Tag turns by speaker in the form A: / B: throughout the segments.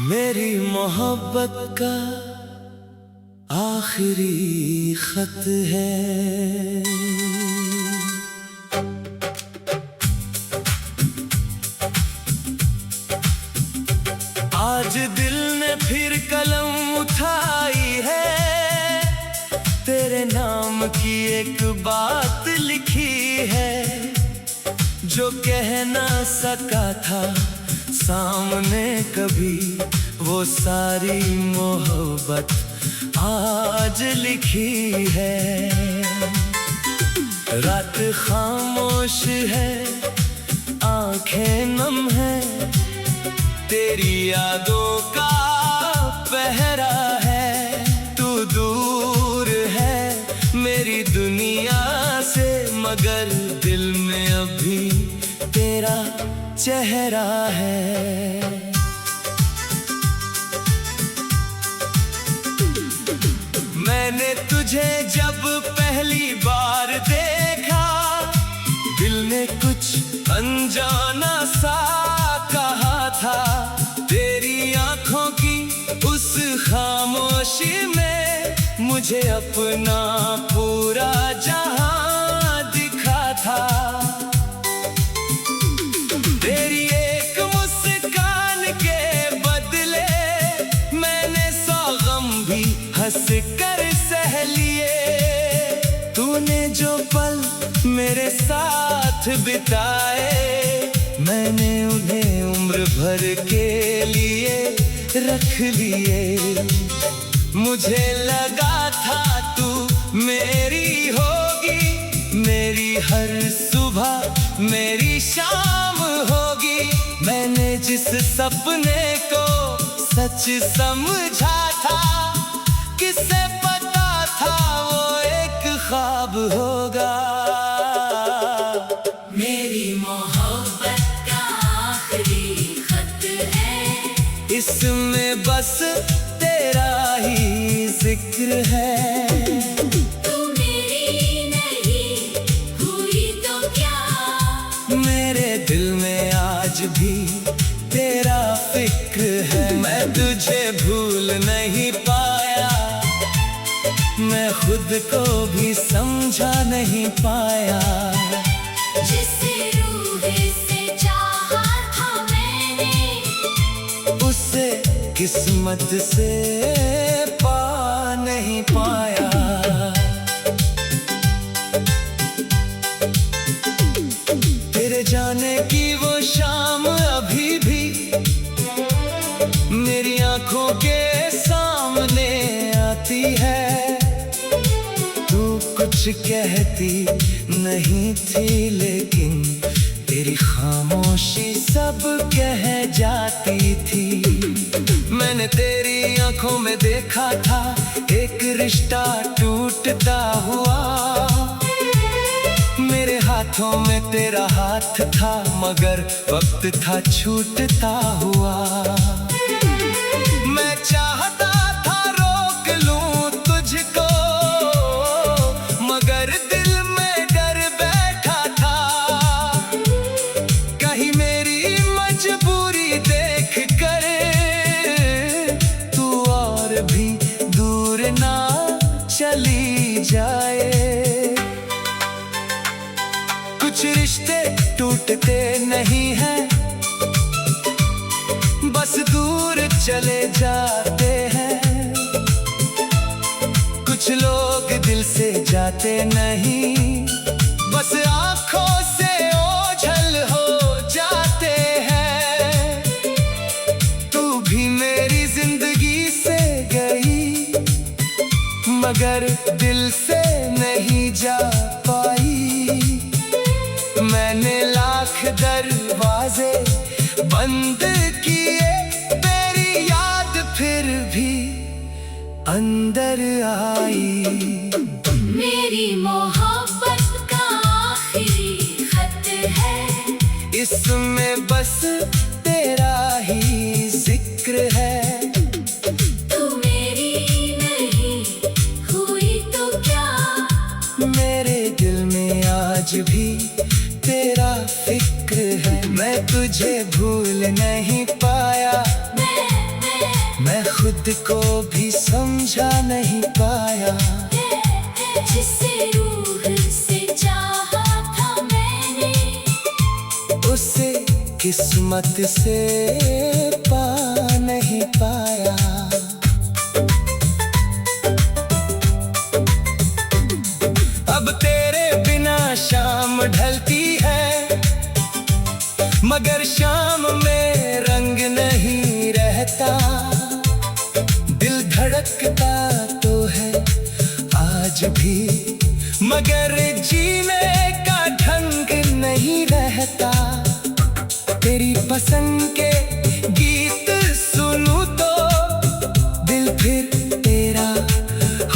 A: मेरी मोहब्बत का आखिरी खत है। आज दिल ने फिर कलम उठाई है, तेरे नाम की एक बात लिखी है, जो कह ना सका था सामने कभी, वो सारी मोहब्बत आज लिखी है। रात खामोश है, आंखें नम है, तेरी यादों का पहरा है। तू दूर है मेरी दुनिया से, मगर दिल में अभी तेरा चेहरा है। मैंने तुझे जब पहली बार देखा, दिल ने कुछ अनजाना सा कहा था। तेरी आंखों की उस खामोशी में मुझे अपना पूरा जहां दिखा था। तेरी एक मुस्कान के बदले मैंने 100 गम भी हंस कर सह लिए। तूने जो पल मेरे साथ बिताए, मैंने उन्हें उम्र भर के लिए रख लिए। मुझे लगा था तू मेरी होगी, मेरी हर सुबह मेरी शाम होगी। मैंने जिस सपने को सच समझा था, किसे पता था वो एक ख्वाब होगा।
B: मेरी मोहब्बत का आखिरी खत है,
A: इसमें बस तेरा ही जिक्र है।
B: तू मेरी नहीं हुई तो क्या,
A: मेरे दिल में आज भी तेरा फिक्र है। मैं तुझे भूल नहीं पाया, मैं खुद को भी समझा नहीं पाया।
B: जिसे रूह से चाहा था मैंने,
A: उसे किस्मत से पा नहीं पाया। तेरे जाने की वो शाम अभी भी मेरी आंखों के सामने आती है। तू कुछ कहती नहीं थी, लेकिन तेरी खामोशी सब कह जाती थी। मैंने तेरी आंखों में देखा था एक रिश्ता टूटता हुआ। मेरे हाथों में तेरा हाथ था, मगर वक्त था छूटता हुआ। मैं चाहता था रोक लूं तुझको, मगर दिल में डर बैठा था। कहीं मेरी मजबूरी देख कर तू और भी दूर ना चली जाए। कुछ रिश्ते टूटते नहीं हैं, बस दूर चले जाते हैं। कुछ लोग दिल से जाते नहीं, बस आंखों से ओझल हो जाते हैं। तू भी मेरी जिंदगी से गई, मगर दिल से नहीं जा पाई। मैंने लाख दरवाजे बंद किए, तेरी याद फिर भी अंदर आई।
B: मेरी मोहब्बत का आखिरी खत है,
A: इसमें बस तेरा ही जिक्र है।
B: तू मेरी नहीं हुई तो क्या,
A: मेरे दिल में आज भी तेरा फिक्र है। मैं तुझे भूल नहीं पाया,
B: मैं
A: बात को भी समझा नहीं पाया।
B: जिसे रूह से चाहा था मैंने,
A: उसे किस्मत से पा नहीं पाया। अब तेरे बिना शाम ढलती है, मगर शाम में रंग नहीं रहता। दिल धड़कता तो है आज भी, मगर जीने का ढंग नहीं रहता। तेरी पसंद के गीत सुनूं तो दिल फिर तेरा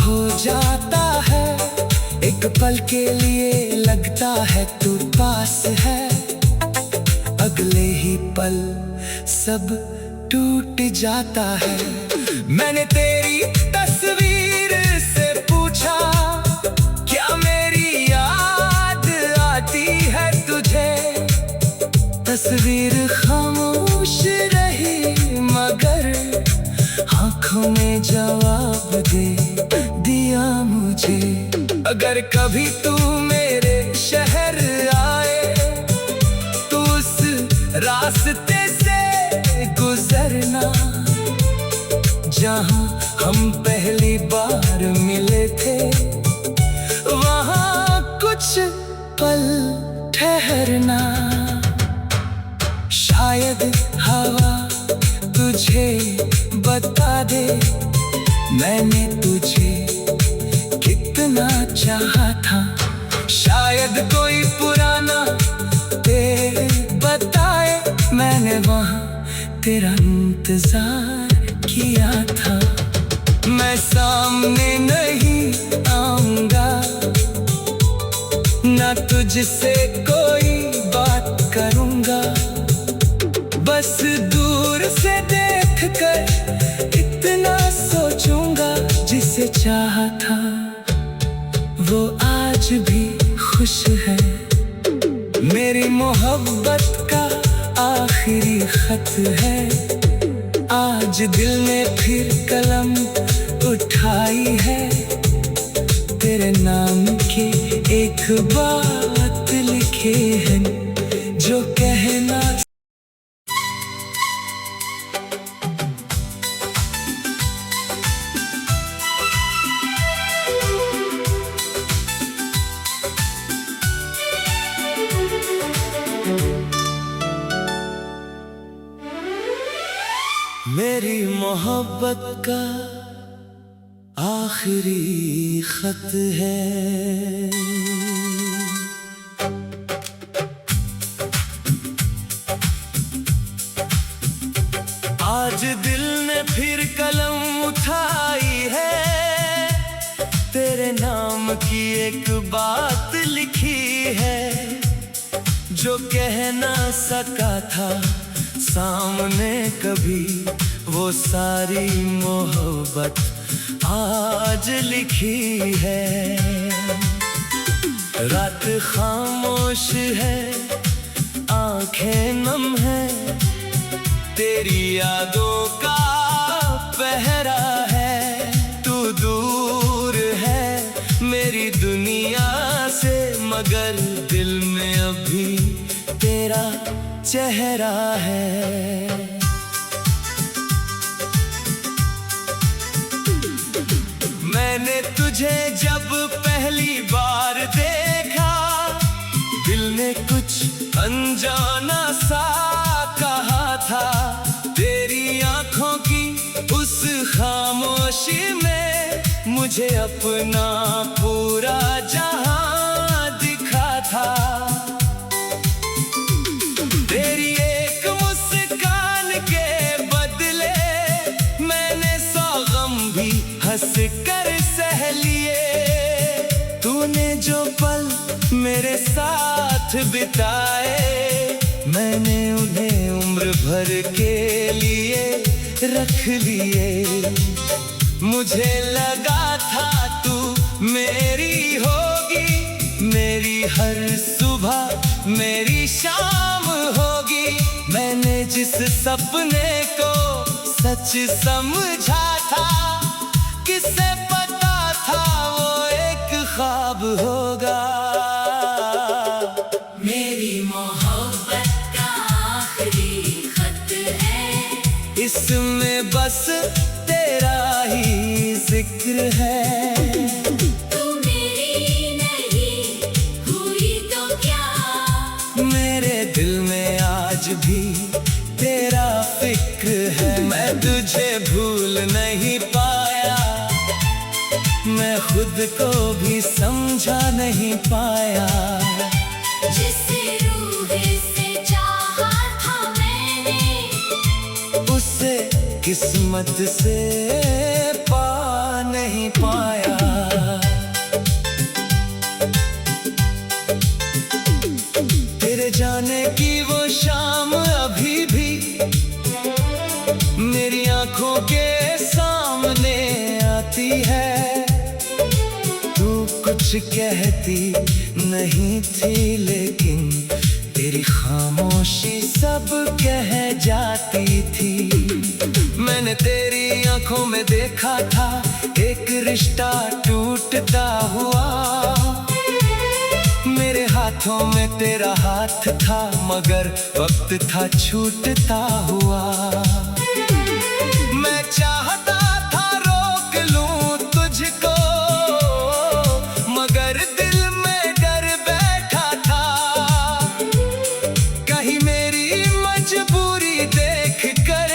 A: हो जाता है। एक पल के लिए लगता है तू पास है, अगले ही पल सब टूट जाता है। मैंने तेरी तस्वीर से पूछा, क्या मेरी याद आती है तुझे? तस्वीर खामोश रही, मगर आंखों ने जवाब दे दिया मुझे। अगर कभी तू मेरे शहर आए तो उस रास्ते से गुजरना, जहां हम पहली बार मिले थे। वहां कुछ पल ठहरना, शायद हवा तुझे बता दे मैंने तुझे कितना चाहा था। शायद कोई पुराना तेरे बताए मैंने वहां तेरा इंतजार किया था। मैं सामने नहीं आऊंगा, ना तुझसे कोई बात करूंगा। बस दूर से देख कर इतना सोचूंगा, जिसे चाहा था वो आज भी खुश है। मेरी मोहब्बत का आखिरी खत है, आज दिल ने फिर कलम उठाई है। तेरे नाम की एक बात लिखे है, जो कहना मेरी मोहब्बत का आखिरी खत है। आज दिल ने फिर कलम उठाई है, तेरे नाम की एक बात लिखी है, जो कह ना सका था सामने कभी। वो सारी मोहब्बत आज लिखी है। रात खामोश है, आंखें नम है, तेरी यादों का पहरा है। तू दूर है मेरी दुनिया से, मगर दिल में अभी तेरा चेहरा है। मैंने तुझे जब पहली बार देखा, दिल ने कुछ अनजाना सा कहा था। तेरी आंखों की उस खामोशी में मुझे अपना पूरा जहां दिखा था। तेरी एक मुस्कान के बदले मैंने 100 गम भी हंस कर सह लिए। तूने जो पल मेरे साथ बिताए, मैंने उन्हें उम्र भर के लिए रख लिए। मुझे लगा था तू मेरी होगी, मेरी हर सुबह मेरी शाम होगी। मैंने जिस सपने को सच समझा था, किसे पता था वो एक ख्वाब होगा।
B: मेरी मोहब्बत का आखिरी खत है,
A: इसमें बस तेरा ही जिक्र है।
B: तू मेरी नहीं हुई तो क्या,
A: मेरे दिल में आज भी तेरा फिक्र है। मैं तुझे भूल नहीं पाया, मैं खुद को भी समझा नहीं पाया।
B: जिसे रूह से चाहा था मैंने,
A: उसे किस्मत से पा नहीं पाया। तेरे जाने की वो शाम अभी भी मेरी आंखों के सामने आती है। तू कुछ कहती नहीं थी, लेकिन तेरी खामोशी सब कह जाती थी। मैंने तेरी आंखों में देखा था एक रिश्ता टूटता हुआ। मेरे हाथों में तेरा हाथ था, मगर वक्त था छूटता हुआ। मैं चाहता था रोक लूं तुझको, मगर दिल में डर बैठा था। कहीं मेरी मजबूरी देख कर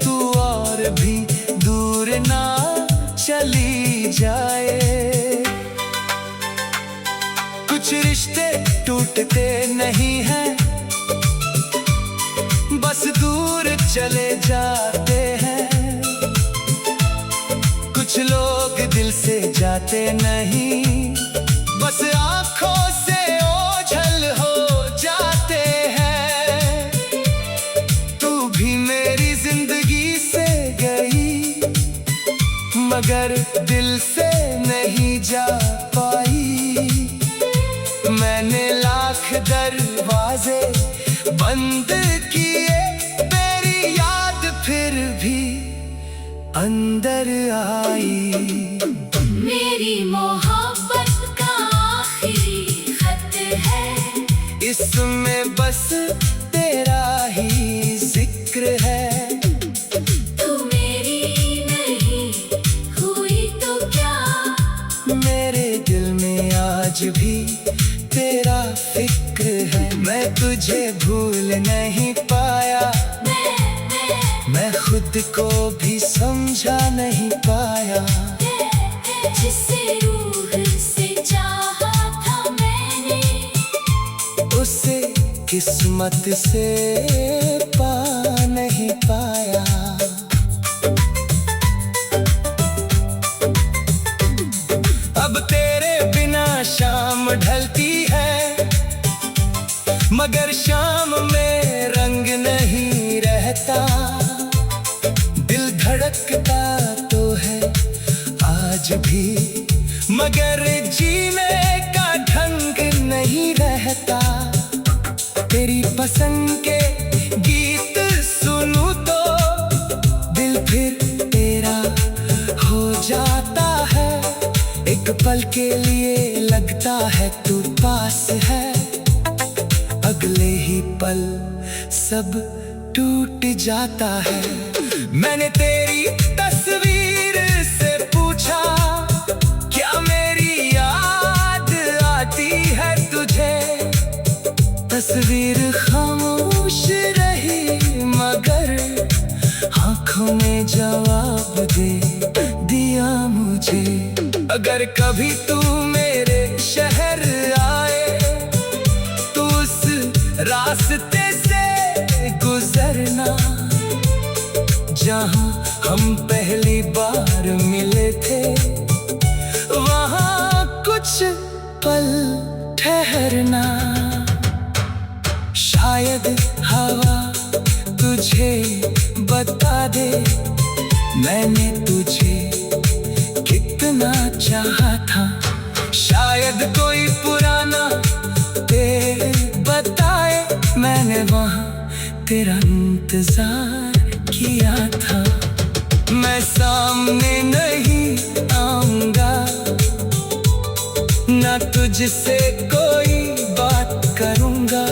A: तू और भी दूर ना चली जाए। कुछ रिश्ते टूटते नहीं हैं, बस दूर चले जाते हैं। कुछ लोग दिल से जाते नहीं, बस आंखों से ओझल हो जाते हैं। तू भी मेरी जिंदगी से गई, मगर दिल से नहीं जा पाई। मैंने लाख दरवाजे बंद किए, तेरी याद फिर भी अंदर आई।
B: मेरी मोहब्बत का आखिरी खत है,
A: इसमें बस तेरा ही जिक्र है।
B: तू मेरी नहीं हुई तो क्या,
A: मेरे दिल में आज भी तेरा फिक्र है। मैं तुझे भूल नहीं पाया, मैं खुद को भी समझा नहीं पाया।
B: जिसे रूह से चाहा था मैंने,
A: उसे किस्मत से पा नहीं पाया। अब तेरे बिना शाम ढलती है, मगर शाम में रंग नहीं रहता। दिल धड़कता तो है आज भी, मगर जीने का ढंग नहीं रहता। तेरी पसंद के गीत सुनूं तो दिल फिर तेरा हो जाता है। एक पल के लिए लगता है तू पास है, अगले ही पल सब टूट जाता है। मैंने तेरी तस्वीर से पूछा, क्या मेरी याद आती है तुझे? तस्वीर खामोश रही, मगर आंखों ने जवाब दे दिया मुझे। अगर कभी तू मेरे शहर आए, तो उस रास्ते से गुजरना जहां हम पहली बार मिले थे। वहां कुछ पल ठहरना, शायद हवा तुझे बता दे मैंने तुझे कितना चाहा था। शायद कोई पुराना तेरे बताए, मैंने वहां तेरा इंतजार किया था। मैं सामने नहीं आऊंगा, ना तुझसे कोई बात करूंगा।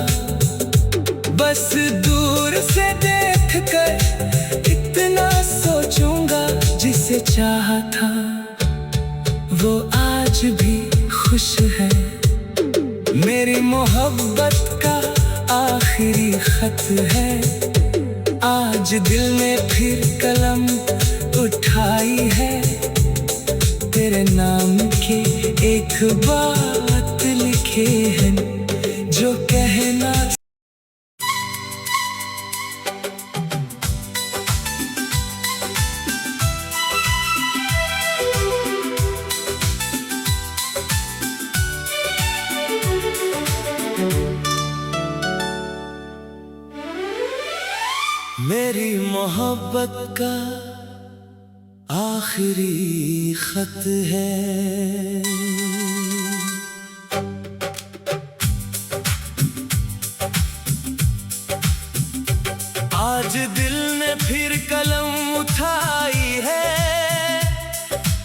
A: बस दूर से देख कर इतना सोचूंगा, जिसे चाहा था वो आज भी खुश है। मेरी मोहब्बत का आखिरी खत है। आज दिल ने फिर कलम उठाई है, तेरे नाम की एक बात लिखी है, जो कहना। मेरी मोहब्बत का आखिरी खत है। आज दिल ने फिर कलम उठाई है,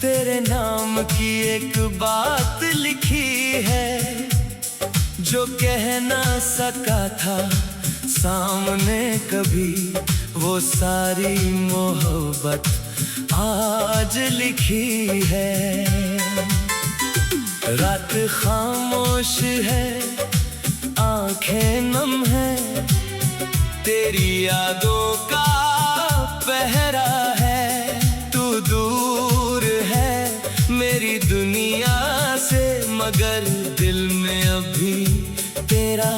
A: तेरे नाम की एक बात लिखी है, जो कह ना सका था सामने कभी। वो सारी मोहब्बत आज लिखी है। रात खामोश है, आंखें नम है, तेरी यादों का पहरा है। तू दूर है मेरी दुनिया से, मगर दिल में अभी तेरा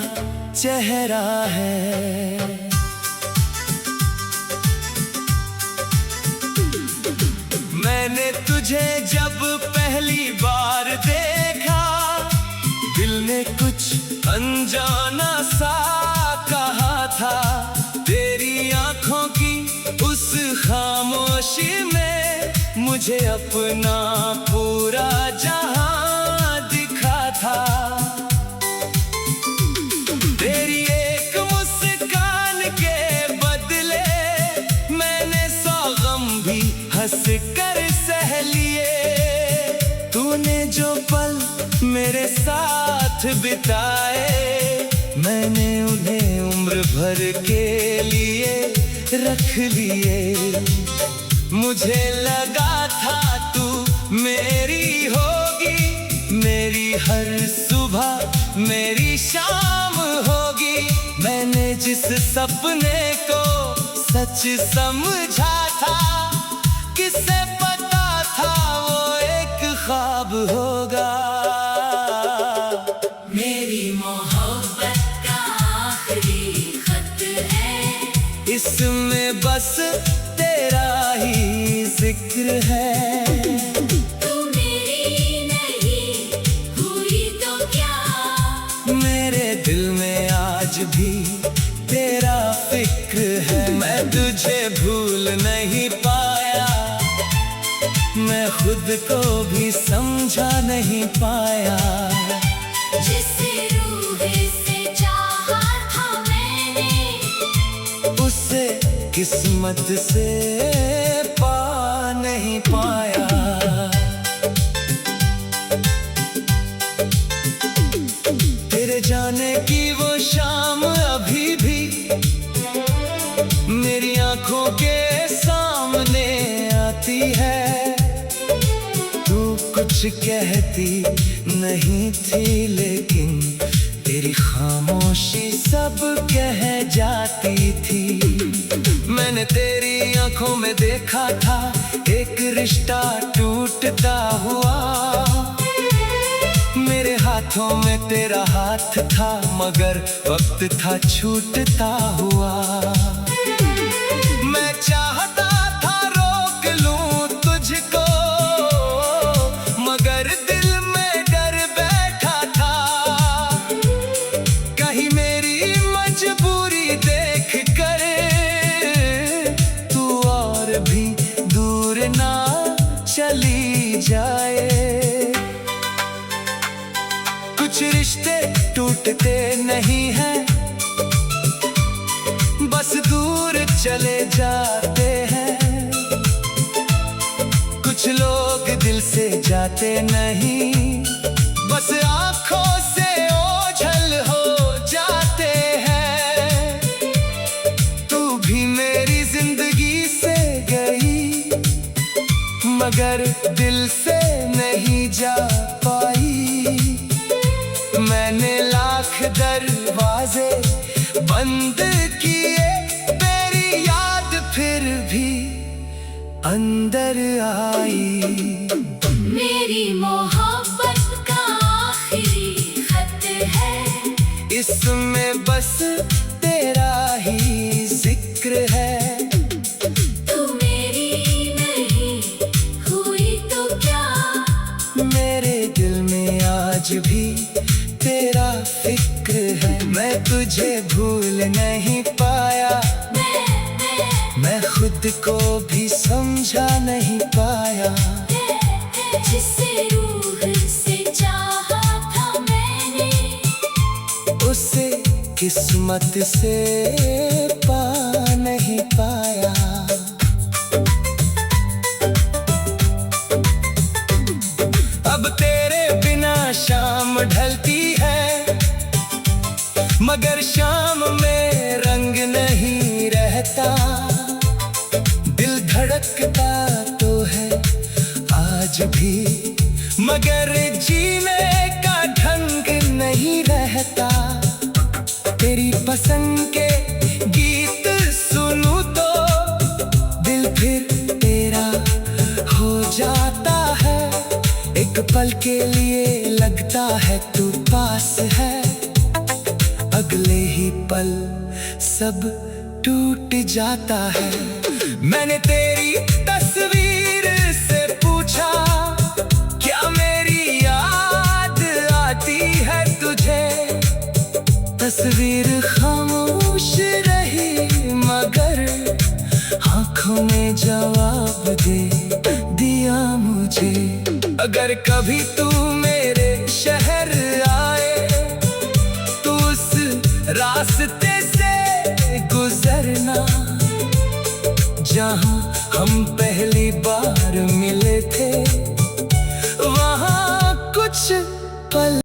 A: चेहरा है। मैंने तुझे जब पहली बार देखा, दिल ने कुछ अनजाना सा कहा था। तेरी आंखों की उस खामोशी में मुझे अपना पूरा जहां दिखा था। तेरी एक मुस्कान के बदले मैंने 100 गम भी हंस कर सह लिए। तूने जो पल मेरे साथ बिताए, मैंने उन्हें उम्र भर के लिए रख लिए। मुझे लगा था तू मेरी होगी, मेरी हर सुबह मेरी शाम होगी। मैंने जिस सपने को सच समझा था, किसे पता था वो एक ख्वाब होगा।
B: मेरी मोहब्बत का आखिरी खत है,
A: इसमें बस तेरा ही जिक्र है।
B: तू मेरी नहीं हुई तो क्या,
A: मेरे दिल में आज भी तेरा फिक्र है। मैं तुझे भूल नहीं पाया, मैं खुद को भी समझा नहीं पाया।
B: जिसे रूह से चाहा था मैंने,
A: उसे किस्मत से पा नहीं पाया। तेरे जाने की वो शाम अभी भी मेरी आंखों के सामने आती है। कुछ कहती नहीं थी, लेकिन तेरी खामोशी सब कह जाती थी। मैंने तेरी आंखों में देखा था एक रिश्ता टूटता हुआ। मेरे हाथों में तेरा हाथ था, मगर वक्त था छूटता हुआ। मैं चाहता था रोक लूं तुझको, मगर दिल में डर बैठा था। कहीं मेरी मजबूरी देख कर तू और भी दूर ना चली जाए। कुछ रिश्ते टूटते नहीं हैं, बस दूर चले जाते जाते नहीं, बस आंखों से ओझल हो जाते हैं। तू भी मेरी जिंदगी से गई, मगर दिल से नहीं जा पाई। मैंने लाख दरवाजे बंद किए, तेरी याद फिर भी अंदर आई।
B: मेरी मोहब्बत का आखिरी खत है,
A: इसमें बस तेरा ही जिक्र है।
B: तू मेरी नहीं हुई तो क्या,
A: मेरे दिल में आज भी तेरा फिक्र है। मैं तुझे भूल नहीं पाया, मैं खुद को भी समझा नहीं पाया।
B: जिसे रूह से चाहा था मैंने,
A: उसे किस्मत से पा नहीं पाया। अब तेरे बिना शाम ढलती है, मगर शाम में रंग नहीं रहता। दिल धड़कता तो है आज भी, मगर जीने का ढंग नहीं रहता। तेरी पसंद के गीत सुनूं तो दिल फिर तेरा हो जाता है। एक पल के लिए लगता है तू पास है, अगले ही पल सब टूट जाता है। मैंने तेरी तस्वीर से पूछा, क्या मेरी याद आती है तुझे? तस्वीर खामोश रही, मगर आंखों ने जवाब दे दिया मुझे। अगर कभी तू मेरे शहर आए, तो उस रास्ते से गुजरना जहां हम पहली बार मिले थे। वहां कुछ पल